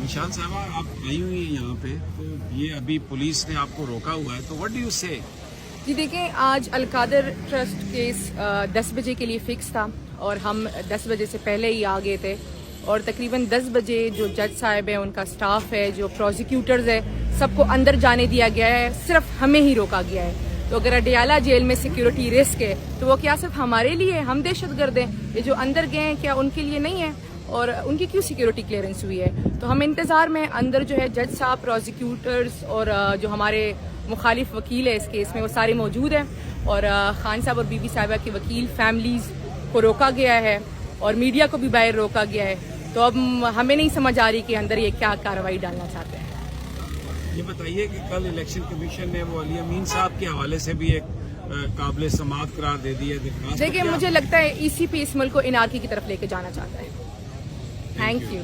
निशान साहब आप आई हुई हैं यहाँ पे, तो ये अभी पुलिस ने आपको रोका हुआ है, तो व्हाट डू यू से? जी देखें, आज अलकादर ट्रस्ट केस 10 बजे के लिए फिक्स था और हम 10 बजे से पहले ही आ गए थे और तकरीबन 10 बजे जो जज साहब है, उनका स्टाफ है, जो प्रोसिक्यूटर्स है, सबको अंदर जाने दिया गया है, सिर्फ हमें ही रोका गया है। तो अगर अडियाला जेल में सिक्योरिटी रिस्क है तो वो क्या सिर्फ हमारे लिए है? हम दहशतगर्द हैं? ये जो अंदर गए हैं क्या उनके लिए नहीं है? और उनकी क्यों सिक्योरिटी क्लियरेंस हुई है? तो हम इंतज़ार में अंदर जो है जज साहब, प्रोसिक्यूटर्स और जो हमारे मुखालिफ वकील है इस केस में, वो सारे मौजूद हैं। और खान साहब और बीबी साहिबा के वकील फैमिलीज़ को रोका गया है और मीडिया को भी बाहर रोका गया है। तो अब हमें नहीं समझ आ रही कि अंदर ये क्या कार्रवाई डालना चाहते हैं। ये बताइए कि कल इलेक्शन कमीशन ने वो अली अमीन साहब के हवाले से भी एक काबिल समाअत करार दे दी है। देखिए, मुझे लगता है ECP इस मुल्क को इनारकी की तरफ लेके जाना चाहता है। Thank you.